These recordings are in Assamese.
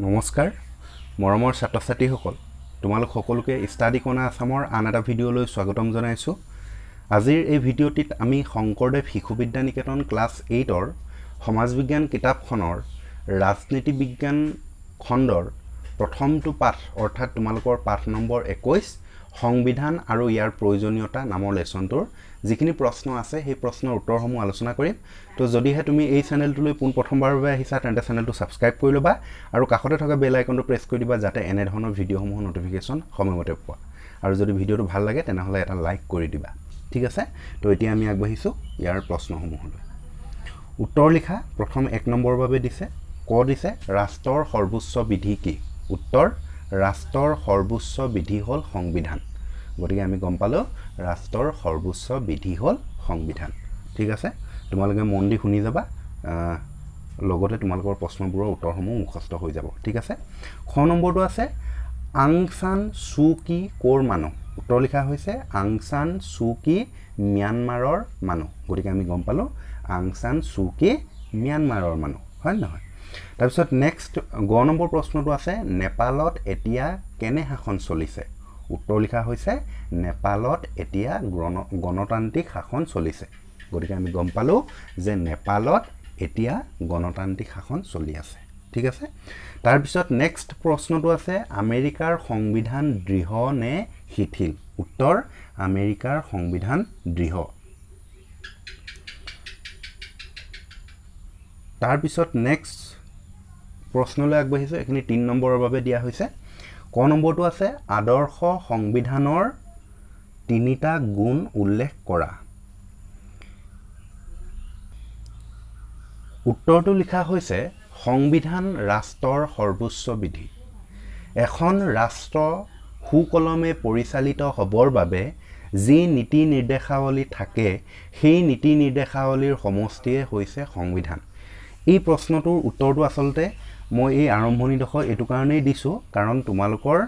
নমস্কাৰ মৰমৰ ছাত্ৰ-ছাত্ৰীসকল তোমালোক সকলোকে ষ্টাডি কৰ্ণাৰ আসামৰ আন এটা ভিডিঅ'লৈ স্বাগতম জনাইছো আজিৰ এই ভিডিঅ'টিত আমি শংকৰদেৱ শিশু বিদ্যা নিকেতন ক্লাছ 8ৰ সমাজ বিজ্ঞান কিতাপখনৰ ৰাজনীতি বিজ্ঞান খণ্ডৰ প্ৰথমটো পাঠ অৰ্থাৎ তোমালোকৰ পাঠ নম্বৰ 21 সংবিধান আৰু ইয়াৰ প্ৰয়োজনীয়তা নামৰ লেসনটোৰ যিখিনি প্ৰশ্ন আছে সেই প্ৰশ্নৰ উত্তৰসমূহ আলোচনা কৰিম তো যদিহে তুমি এই চেনেলটোলৈ পোন প্ৰথমবাৰৰ বাবে আহিছা তেন্তে চেনেলটো সাবস্ক্ৰাইব কৰি লবা আৰু কাষতে থকা বেল আইকনটো প্ৰেছ কৰি দিবা যাতে এনে ধৰণৰ ভিডিঅ'সমূহৰ নটিফিকেশন সময়মতে পোৱা আৰু যদি ভিডিঅ'টো ভাল লাগে তেনেহলে এটা লাইক কৰি দিবা ঠিক আছে তো এতিয়া আমি আগবাঢ়িছো ইয়াৰ প্ৰশ্নসমূহলৈ উত্তৰ লিখা প্ৰথম 1 নম্বৰৰ বাবে দিছে ক দিছে ৰাষ্ট্ৰৰ সৰ্বোচ্চ বিধি কি উত্তৰ ৰাষ্ট্ৰৰ সৰ্বোচ্চ বিধি হল সংবিধান গতিকে আমি গম পালো ৰাষ্ট্ৰৰ সৰ্বোচ্চ বিধি হল সংবিধান ঠিক আছে তোমালোকে মন দি শুনি যাবা লগতে তোমালোকৰ প্ৰশ্নবোৰৰ উত্তৰসমূহ মুখস্থ হৈ যাব ঠিক আছে খ নম্বৰটো আছে আং সান সু কি কোৰ মানুহ উত্তৰ লিখা হৈছে আং সান সু কি ম্যানমাৰৰ মানুহ গতিকে আমি গম পালো আং সান সু কি ম্যানমাৰৰ মানুহ হয় নহয় তাৰপিছত নেক্সট গ নম্বৰ প্ৰশ্নটো আছে নেপালত এতিয়া কেনে শাসন চলিছে উত্তৰ লিখা হৈছে নেপালত এতিয়া গণতান্ত্ৰিক শাসন চলিছে গতিকে আমি গম পালো যে নেপালত এতিয়া গণতান্ত্ৰিক শাসন চলি আছে ঠিক আছে তাৰ পিছত নেক্সট প্ৰশ্নটো আছে আমেৰিকাৰ সংবিধান দৃঢ় নে শিথিল উত্তৰ আমেৰিকাৰ সংবিধান দৃঢ় তাৰ পিছত নেক্সট প্ৰশ্নলৈ আগবাঢ়িছো এখিনি 3 নম্বৰৰ বাবে দিয়া হৈছে ক নম্বৰটো আছে আদৰ্শ সংবিধানৰ তিনিটা গুণ উল্লেখ কৰা উত্তৰটো লিখা হৈছে সংবিধান ৰাষ্ট্ৰৰ সৰ্বোচ্চ বিধি এখন ৰাষ্ট্ৰ সুকলমে পৰিচালিত হ'বৰ বাবে যি নীতি নিৰ্দেশাৱলী থাকে সেই নীতি নিৰ্দেশাৱলীৰ সমষ্টিয়ে হৈছে সংবিধান এই প্ৰশ্নটোৰ উত্তৰটো আসলতে মই এই আৰম্ভণিডোখৰ এটো কাৰণেই দিছো কাৰণ তোমালোকৰ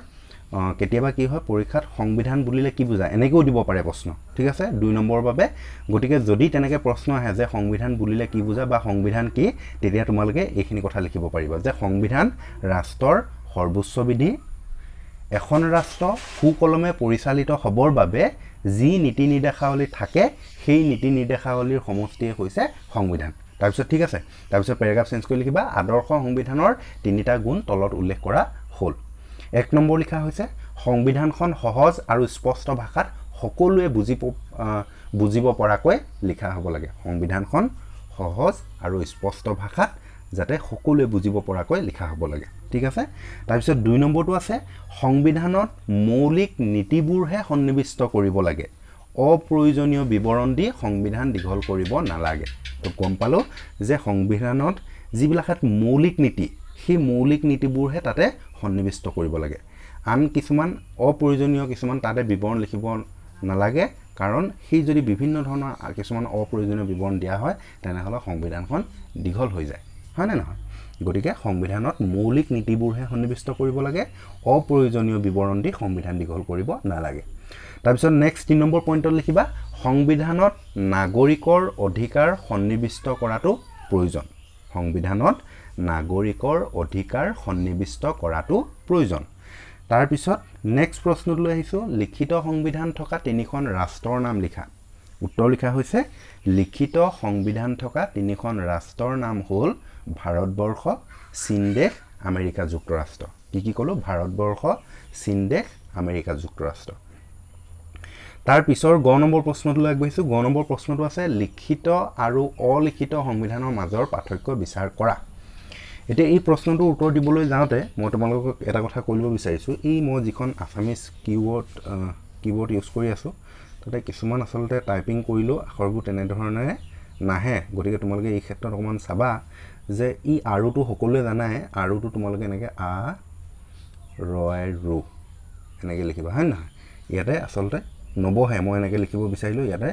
কেতিয়াবা কি হয় পৰীক্ষাত সংবিধান বুলিলে কি বুজা এনেকেও দিব পাৰে প্ৰশ্ন ঠিক আছে 2 নম্বৰৰ বাবে গতিকে যদি তেনেকে প্ৰশ্ন আহে যে সংবিধান বুলিলে কি বুজা বা সংবিধান কি তেতিয়া তোমালোকে এইখিনি কথা লিখিব পাৰিবা যে সংবিধান ৰাষ্ট্ৰৰ সৰ্বোচ্চ বিধি এখন ৰাষ্ট্ৰ সুকলমে পৰিচালিত হ'বৰ বাবে যি নীতি নিৰ্দেশাৱলী থাকে সেই নীতি নিৰ্দেশাৱলীৰ সমষ্টিয়ে হৈছে সংবিধান তাৰপিছত ঠিক আছে তাৰপিছত প্যাৰাগ্ৰাফ চেঞ্জ কৰি লিখিবা আদৰ্শ সংবিধানৰ তিনিটা গুণ তলত উল্লেখ কৰা হ'ল 1 নম্বৰ লিখা হৈছে সংবিধানখন সহজ আৰু স্পষ্ট ভাষাত সকলোৱে বুজিব পৰাকৈ লিখা হ'ব লাগে সংবিধানখন সহজ আৰু স্পষ্ট ভাষাত যাতে সকলোৱে বুজিব পৰাকৈ লিখা হ'ব লাগে ঠিক আছে তাৰপিছত 2 নম্বৰটো আছে সংবিধানত মৌলিক নীতিবোৰহে সন্নিৱিষ্ট কৰিব লাগে অপ্ৰয়োজনীয় বিৱৰণ দি সংবিধান দীঘল কৰিব নালাগে তো গম পালো যে সংবিধানত যিবিলাকত মৌলিক নীতি সেই মৌলিক নীতিবোৰহে তাতে সন্নিৱিষ্ট কৰিব লাগে আন কিছুমান অপ্ৰয়োজনীয় কিছুমান তাতে বিৱৰণ লিখিব নালাগে কাৰণ সেই যদি বিভিন্ন ধৰণৰ কিছুমান অপ্ৰয়োজনীয় বিৱৰণ দিয়া হয় তেনেহলে সংবিধানখন দীঘল হৈ যায় হয় না নহয় গতিকে সংবিধানত মৌলিক নীতিবোৰহে সন্নিৱিষ্ট কৰিব লাগে অপ্ৰয়োজনীয় বিৱৰণ দি সংবিধান দীঘল কৰিব নালাগে তাৰপিছত নেক্সট 3 নম্বৰ পইণ্টত লিখিবা সংবিধানত নাগৰিকৰ অধিকাৰ সন্নিৱিষ্ট কৰাটো প্ৰয়োজন সংবিধানত নাগৰিকৰ অধিকাৰ সন্নিৱিষ্ট কৰাটো প্ৰয়োজন তাৰ পিছত নেক্সট প্ৰশ্নলৈ আহিছো লিখিত সংবিধান থকা তিনিখন ৰাষ্ট্ৰৰ নাম লিখা উত্তৰ লিখা হৈছে লিখিত সংবিধান থকা তিনিখন ৰাষ্ট্ৰৰ নাম হ'ল ভাৰতবৰ্ষ চীন দেশ আমেৰিকা যুক্তৰাষ্ট্ৰ কি ক'লো ভাৰতবৰ্ষ চীন দেশ আমেৰিকা যুক্তৰাষ্ট্ৰ তাৰ পিছৰ গ নম্বৰ প্ৰশ্নটোলৈ আগবাঢ়িছো গ নম্বৰ প্ৰশ্নটো আছে লিখিত আৰু অলিখিত সংবিধানৰ মাজৰ পাৰ্থক্য বিচাৰ কৰা এতিয়া এই প্ৰশ্নটোৰ উত্তৰ দিবলৈ যাওঁতে মই তোমালোকক এটা কথা কৈব বিচাৰিছো এই মই যিখন আসামিজ কিৱৰ্ড ইউজ কৰি আছো তাতে কিছুমান আসলতে টাইপিং কৰিলো আখৰবোৰ তেনে ধৰণে নাহে গতিকে তোমালোকে এই ক্ষেত্ৰত অকমান চাবা যে ই আৰুটো সকলোৱে জানায় আৰুটো তোমালোকে এনেকে আ ৰয় ৰু এনেকে লিখিবা হয় না ইয়াতে আসলতে নবহে মই এনেকে লিখিব বিচাৰিলো ইয়াতে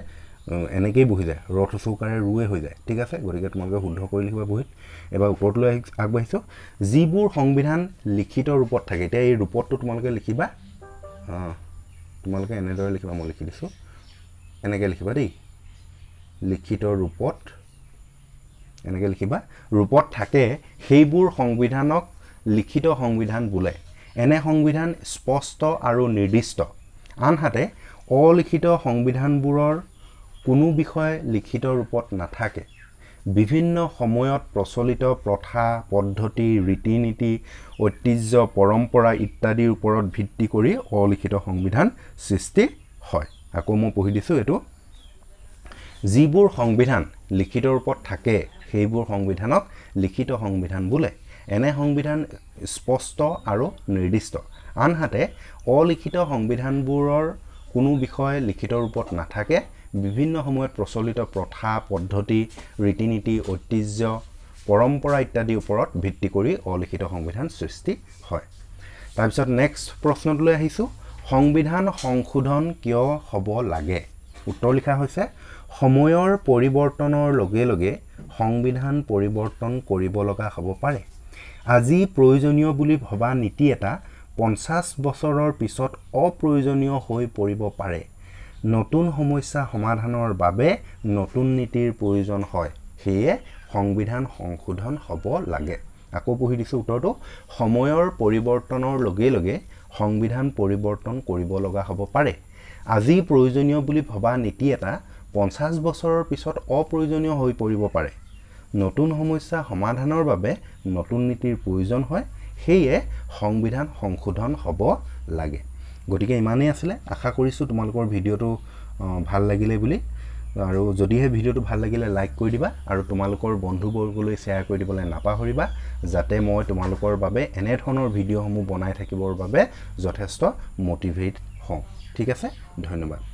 এনেকেই বহি যায় ৰথ চৌকাৰে ৰুৱে হৈ যায় ঠিক আছে গতিকে তোমালোকে শুদ্ধ কৰি লিখিবা বহিত এবাৰ ওপৰলৈ আগবাঢ়িছো যিবোৰ সংবিধান লিখিত ৰূপত থাকে এতিয়া এই ৰূপটো তোমালোকে লিখিবা তোমালোকে এনেদৰে লিখিবা মই লিখি দিছো এনেকে লিখিবা দেই লিখিত ৰূপত এনেকে লিখিবা ৰূপত থাকে সেইবোৰ সংবিধানক লিখিত সংবিধান বোলে এনে সংবিধান স্পষ্ট আৰু নিৰ্দিষ্ট আনহাতে অলিখিত সংবিধানবোৰৰ কোনো বিষয় লিখিত ৰূপত নাথাকে বিভিন্ন সময়ত প্ৰচলিত প্ৰথা পদ্ধতি ৰীতি নীতি ঐতিহ্য পৰম্পৰা ইত্যাদিৰ ওপৰত ভিত্তি কৰি অলিখিত সংবিধান সৃষ্টি হয় আকৌ মই পঢ়ি দিছো এটো যিবোৰ সংবিধান লিখিত ৰূপত থাকে সেইবোৰ সংবিধানক লিখিত সংবিধান বোলে এনে সংবিধান স্পষ্ট আৰু নিৰ্দিষ্ট আনহাতে অলিখিত সংবিধানবোৰৰ কোনো বিষয় লিখিত ৰূপত নাথাকে বিভিন্ন সময়ত প্ৰচলিত প্ৰথা পদ্ধতি ৰীতি নীতি ঐতিহ্য পৰম্পৰা ইত্যাদিৰ ওপৰত ভিত্তি কৰি অলিখিত সংবিধান সৃষ্টি হয় তাৰ পিছত নেক্সট প্ৰশ্নটোলৈ আহিছো সংবিধান সংশোধন কিয় হ'ব লাগে উত্তৰ লিখা হৈছে সময়ৰ পৰিৱৰ্তনৰ লগে লগে সংবিধান পৰিৱৰ্তন কৰিব লগা হ'ব পাৰে আজি প্ৰয়োজনীয় বুলি ভবা নীতি এটা 50 বছৰৰ পিছত অপ্ৰয়োজনীয় হৈ পৰিব পাৰে নতুন সমস্যা সমাধানৰ বাবে নতুন নীতিৰ প্ৰয়োজন হয় সেয়ে সংবিধান সংশোধন হ'ব লাগে আকৌ পঢ়ি দিছো উত্তৰটো সময়ৰ পৰিৱৰ্তনৰ লগে লগে সংবিধান পৰিৱৰ্তন কৰিব লগা হ'ব পাৰে আজি প্ৰয়োজনীয় বুলি ভবা নীতি এটা 50 বছৰৰ পিছত অপ্ৰয়োজনীয় হৈ পৰিব পাৰে নতুন সমস্যা সমাধানৰ বাবে নতুন নীতিৰ প্ৰয়োজন হয় সেয়ে সংবিধান সংশোধন হ'ব লাগে গতিকে ইমানেই আছিল আশা কৰিছো তোমালোকৰ ভিডিওটো ভাল লাগিলে বুলি আৰু যদিহে ভিডিওটো ভাল লাগিলে লাইক কৰি দিবা আৰু তোমালোকৰ বন্ধুবৰ্গলৈ শেয়াৰ কৰি দিবলৈ নাপাহৰিবা যাতে মই তোমালোকৰ বাবে এনে ধৰণৰ ভিডিওসমূহ বনাই থাকিবৰ বাবে যথেষ্ট মোটিভেট হওঁ ঠিক আছে ধন্যবাদ